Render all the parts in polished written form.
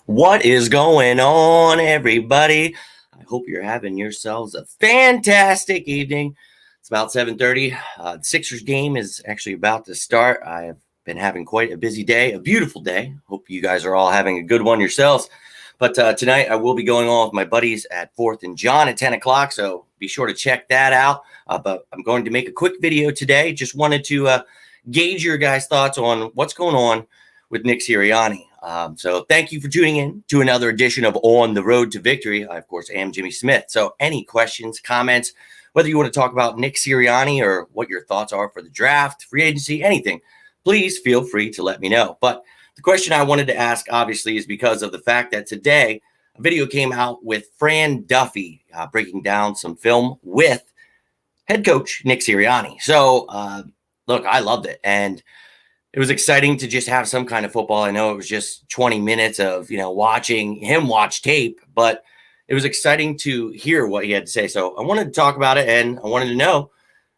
What is going on, everybody? I hope you're having yourselves a fantastic evening. It's about 7:30. The Sixers game is actually about to start. I have been having quite a busy day, a beautiful day. Hope you guys are all having a good one yourselves. But tonight I will be going on with my buddies at 4th and John at 10 o'clock, so be sure to check that out. But I'm going to make a quick video today. Just wanted to gauge your guys' thoughts on what's going on with Nick Sirianni. So thank you for tuning in to another edition of On the Road to Victory. I, of course, am Jimmy Smith. So any questions, comments, whether you want to talk about Nick Sirianni or what your thoughts are for the draft, free agency, anything, please feel free to let me know. But the question I wanted to ask, obviously, is because of the fact that today a video came out with Fran Duffy breaking down some film with head coach Nick Sirianni. So, look, I loved it. And it was exciting to just have some kind of football. I know it was just 20 minutes of, watching him watch tape, but it was exciting to hear what he had to say. So I wanted to talk about it, and I wanted to know,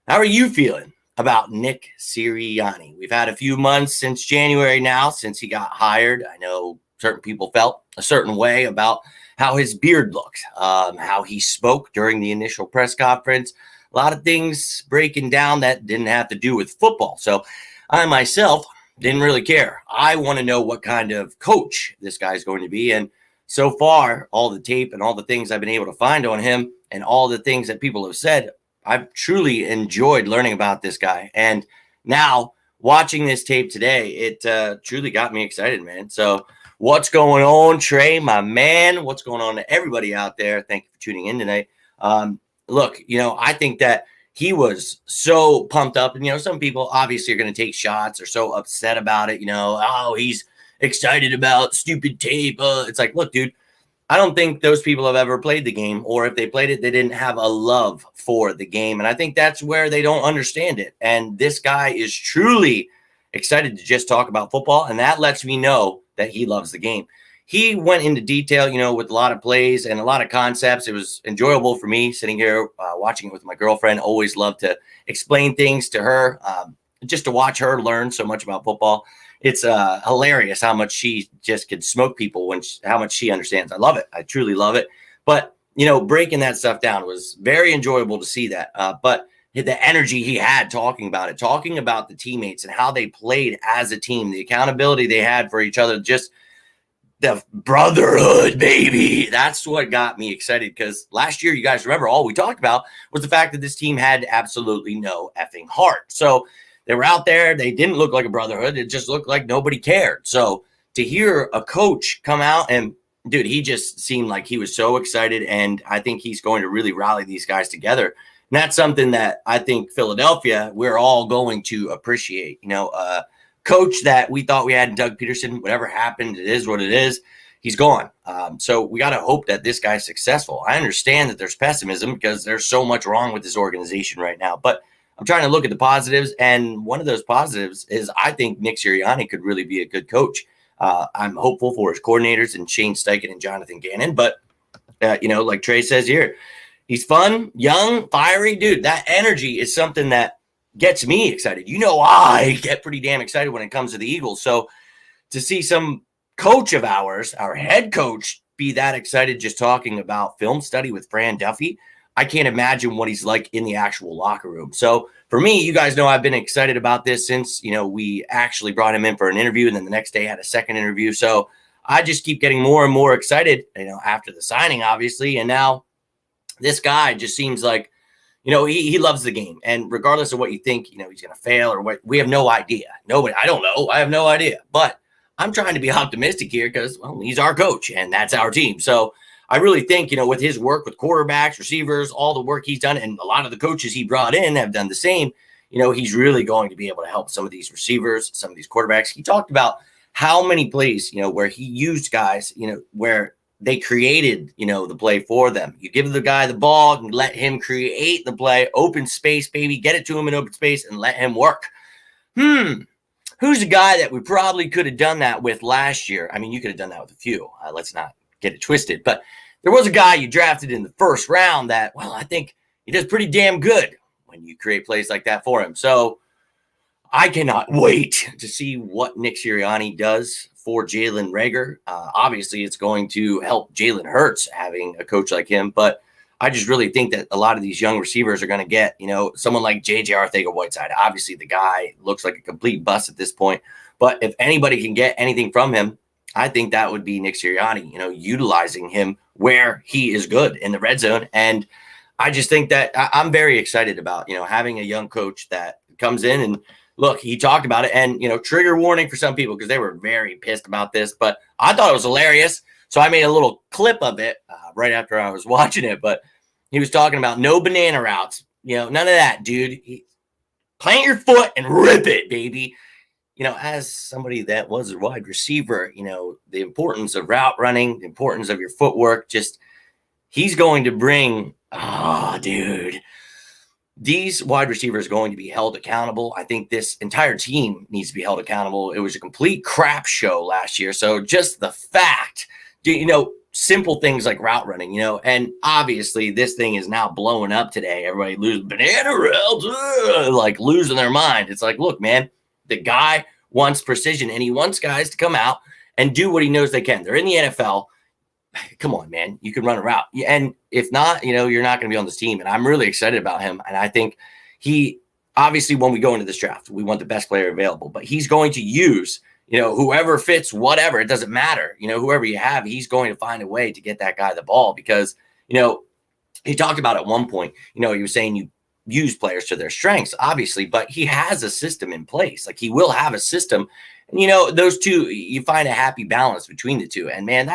how are you feeling about Nick Sirianni? We've had a few months since January now, since he got hired. I know certain people felt a certain way about how his beard looked, how he spoke during the initial press conference, a lot of things breaking down that didn't have to do with football. So I myself didn't really care. I want to know what kind of coach this guy's going to be. And so far, all the tape and all the things I've been able to find on him and all the things that people have said, I've truly enjoyed learning about this guy. And now watching this tape today, it truly got me excited, man. So what's going on, Trey, my man? What's going on to everybody out there? Thank you for tuning in tonight. Look, I think that he was so pumped up, and some people obviously are going to take shots or so upset about it. Oh, he's excited about stupid tape. It's like, look, dude, I don't think those people have ever played the game, or if they played it, they didn't have a love for the game. And I think that's where they don't understand it. And this guy is truly excited to just talk about football, and that lets me know that he loves the game. He went into detail, with a lot of plays and a lot of concepts. It was enjoyable for me sitting here watching it with my girlfriend. Always love to explain things to her, just to watch her learn so much about football. It's hilarious how much she just could smoke people how much she understands. I love it. I truly love it. But, breaking that stuff down was very enjoyable to see that. But the energy he had talking about the teammates and how they played as a team, the accountability they had for each other, just the brotherhood, baby. That's what got me excited, because last year, you guys remember, all we talked about was the fact that this team had absolutely no effing heart. So they were out there. They didn't look like a brotherhood. It just looked like nobody cared. So to hear a coach come out and, dude, he just seemed like he was so excited, and I think he's going to really rally these guys together. And that's something that I think Philadelphia, we're all going to appreciate. Coach that we thought we had in Doug Peterson, whatever happened, it is what it is. He's gone. So we got to hope that this guy's successful. I understand that there's pessimism because there's so much wrong with this organization right now, but I'm trying to look at the positives, and one of those positives is I think Nick Sirianni could really be a good coach. I'm hopeful for his coordinators and Shane Steichen and Jonathan Gannon, but like Trey says here, he's fun, young, fiery, dude. That energy is something that gets me excited. I get pretty damn excited when it comes to the Eagles. So to see some coach of ours, our head coach, be that excited just talking about film study with Fran Duffy, I can't imagine what he's like in the actual locker room. So for me, you guys know I've been excited about this since, we actually brought him in for an interview, and then the next day had a second interview. So I just keep getting more and more excited, after the signing, obviously. And now this guy just seems like, he loves the game. And regardless of what you think, he's going to fail or what, we have no idea. Nobody, I don't know. I have no idea. But I'm trying to be optimistic here because, well, he's our coach and that's our team. So I really think, with his work with quarterbacks, receivers, all the work he's done, and a lot of the coaches he brought in have done the same, he's really going to be able to help some of these receivers, some of these quarterbacks. He talked about how many plays, where he used guys, where they created, the play for them. You give the guy the ball and let him create the play, open space, baby, get it to him in open space and let him work. Who's the guy that we probably could have done that with last year? I mean, you could have done that with a few. Let's not get it twisted. But there was a guy you drafted in the first round that, well, I think he does pretty damn good when you create plays like that for him. So I cannot wait to see what Nick Sirianni does for Jalen Reagor. Obviously, it's going to help Jalen Hurts having a coach like him, but I just really think that a lot of these young receivers are going to get, someone like J.J. Arcega-Whiteside. Obviously, the guy looks like a complete bust at this point, but if anybody can get anything from him, I think that would be Nick Sirianni, utilizing him where he is good in the red zone. And I just think that I'm very excited about, having a young coach that comes in and look, he talked about it, and, trigger warning for some people because they were very pissed about this, but I thought it was hilarious. So I made a little clip of it right after I was watching it, but he was talking about no banana routes, none of that, dude. Plant your foot and rip it, baby. As somebody that was a wide receiver, the importance of route running, the importance of your footwork, he's going to bring, dude. These wide receivers are going to be held accountable. I think this entire team needs to be held accountable. It was a complete crap show last year. So just the fact, simple things like route running, and obviously this thing is now blowing up today. Everybody losing banana routes, like losing their mind. It's like, look, man, the guy wants precision and he wants guys to come out and do what he knows they can. They're in the NFL. Come on, man, you can run a route. And if not, you're not going to be on this team. And I'm really excited about him. And I think obviously when we go into this draft, we want the best player available, but he's going to use, whoever fits, whatever, it doesn't matter, whoever you have, he's going to find a way to get that guy the ball because, he talked about at one point, he was saying you use players to their strengths, obviously, but he has a system in place. Like he will have a system. And, those two, you find a happy balance between the two. And man,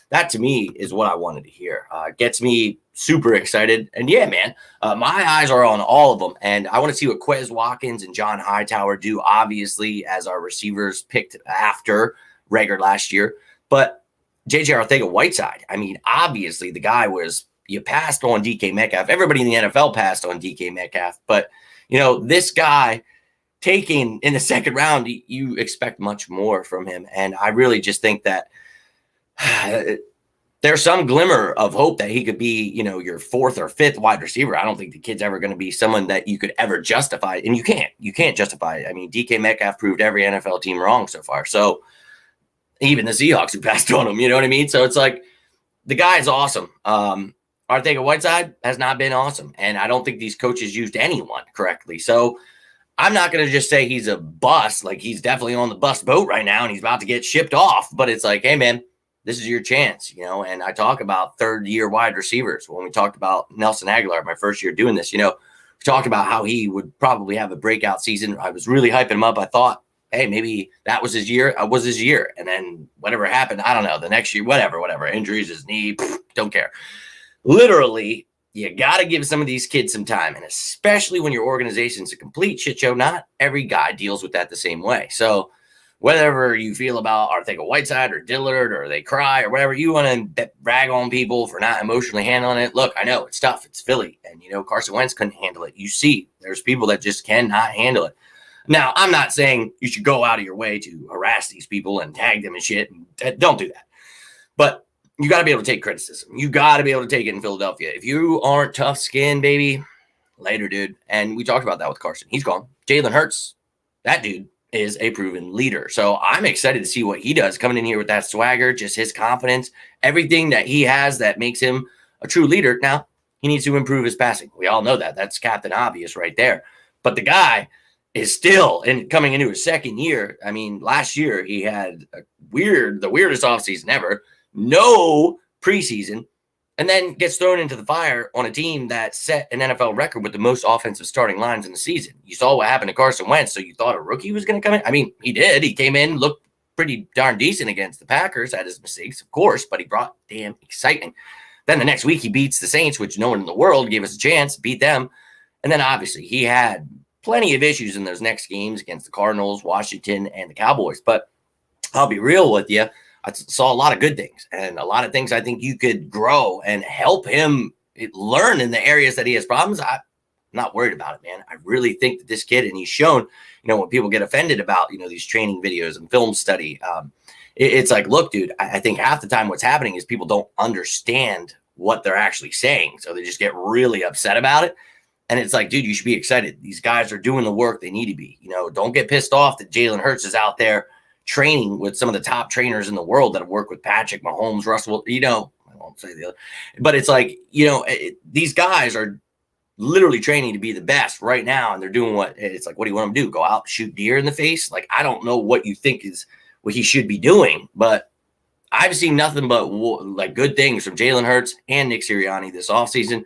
that to me is what I wanted to hear. It gets me super excited. And yeah, man, my eyes are on all of them. And I want to see what Quez Watkins and John Hightower do, obviously, as our receivers picked after Reagor last year. But J.J. Arcega-Whiteside, I mean, obviously the guy you passed on DK Metcalf. Everybody in the NFL passed on DK Metcalf. But, this guy taken in the second round, you expect much more from him. And I really just think that there's some glimmer of hope that he could be, your fourth or fifth wide receiver. I don't think the kid's ever going to be someone that you could ever justify. And you can't justify it. I mean, DK Metcalf proved every NFL team wrong so far. So even the Seahawks who passed on him, you know what I mean? So it's like the guy is awesome. Arcega-Whiteside has not been awesome. And I don't think these coaches used anyone correctly. So I'm not going to just say he's a bust. Like he's definitely on the bust boat right now and he's about to get shipped off. But it's like, hey, man, this is your chance, and I talk about third-year wide receivers. When we talked about Nelson Aguilar, my first year doing this, we talked about how he would probably have a breakout season. I was really hyping him up. I thought, hey, maybe that was his year. Was his year. And then whatever happened, I don't know, the next year, whatever, injuries, his knee, don't care. Literally, you got to give some of these kids some time. And especially when your organization's a complete shit show, not every guy deals with that the same way. So whatever you feel about Arcega-Whiteside or Dillard or they cry or whatever, you want to brag on people for not emotionally handling it. Look, I know it's tough. It's Philly. And, Carson Wentz couldn't handle it. You see, there's people that just cannot handle it. Now, I'm not saying you should go out of your way to harass these people and tag them and shit. Don't do that. But you got to be able to take criticism. You got to be able to take it in Philadelphia. If you aren't tough skin, baby, later, dude. And we talked about that with Carson. He's gone. Jalen Hurts, that dude is a proven leader. So I'm excited to see what he does coming in here with that swagger, just his confidence, everything that he has that makes him a true leader. Now, he needs to improve his passing. We all know that. That's Captain Obvious right there. But the guy is still coming into his second year. I mean, last year he had the weirdest offseason ever, no preseason, and then gets thrown into the fire on a team that set an NFL record with the most offensive starting lines in the season. You saw what happened to Carson Wentz, so you thought a rookie was going to come in? I mean, he did. He came in, looked pretty darn decent against the Packers, had his mistakes, of course, but he brought damn excitement. Then the next week he beats the Saints, which no one in the world gave us a chance, beat them. And then obviously he had plenty of issues in those next games against the Cardinals, Washington, and the Cowboys. But I'll be real with you. I saw a lot of good things and a lot of things I think you could grow and help him learn in the areas that he has problems. I'm not worried about it, man. I really think that this kid, and he's shown, when people get offended about, these training videos and film study, it's like, look, dude, I think half the time what's happening is people don't understand what they're actually saying. So they just get really upset about it. And it's like, dude, you should be excited. These guys are doing the work they need to be. Don't get pissed off that Jalen Hurts is out there, training with some of the top trainers in the world that have worked with Patrick Mahomes, Russell, I won't say the other, but it's like, these guys are literally training to be the best right now. And they're doing what it's like, what do you want them to do? Go out, shoot deer in the face? Like, I don't know what you think is what he should be doing, but I've seen nothing but like good things from Jalen Hurts and Nick Sirianni this offseason.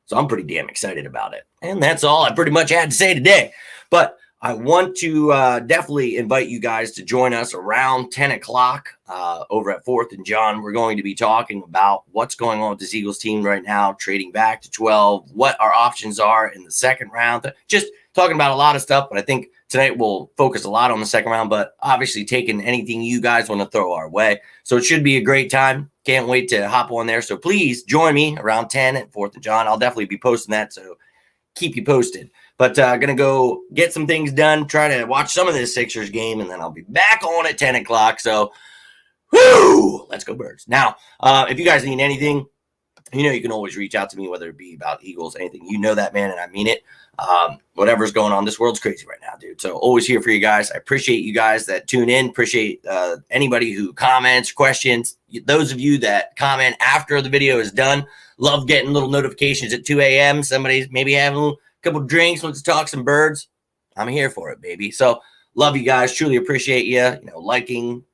So I'm pretty damn excited about it. And that's all I pretty much had to say today. But I want to definitely invite you guys to join us around 10 o'clock over at 4th and John. We're going to be talking about what's going on with this Eagles team right now, trading back to 12, what our options are in the second round. Just talking about a lot of stuff, but I think tonight we'll focus a lot on the second round, but obviously taking anything you guys want to throw our way. So it should be a great time. Can't wait to hop on there. So please join me around 10 at 4th and John. I'll definitely be posting that, so keep you posted. But going to go get some things done, try to watch some of this Sixers game, and then I'll be back on at 10 o'clock. So, whoo, let's go Birds. Now, if you guys need anything, you can always reach out to me, whether it be about Eagles, anything. You know that, man, and I mean it. Whatever's going on, this world's crazy right now, dude. So always here for you guys. I appreciate you guys that tune in. Appreciate anybody who comments, questions. Those of you that comment after the video is done, love getting little notifications at 2 a.m. Somebody's maybe having a couple drinks, wants to talk some birds. I'm here for it, baby. So love you guys. Truly appreciate you. Liking,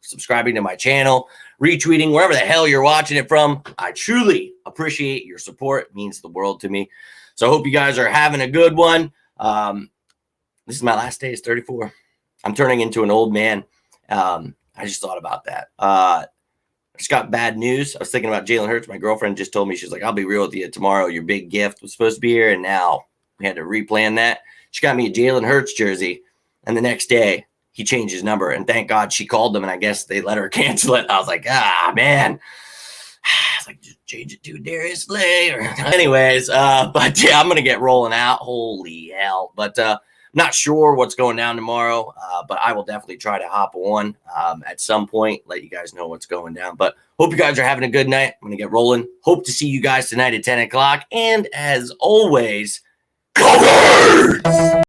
subscribing to my channel, retweeting, wherever the hell you're watching it from. I truly appreciate your support. It means the world to me. So I hope you guys are having a good one. This is my last day. It's 34. I'm turning into an old man. I just thought about that. I just got bad news. I was thinking about Jalen Hurts. My girlfriend just told me, she's like, I'll be real with you tomorrow. Your big gift was supposed to be here, and now we had to replan that. She got me a Jalen Hurts jersey, and the next day he changed his number. And thank God she called them, and I guess they let her cancel it. I was like, man. I was like, just change it to Darius Slay. Anyways, but yeah, I'm going to get rolling out. Holy hell. But not sure what's going down tomorrow, but I will definitely try to hop on at some point, let you guys know what's going down. But hope you guys are having a good night. I'm going to get rolling. Hope to see you guys tonight at 10 o'clock. And as always, go Birds!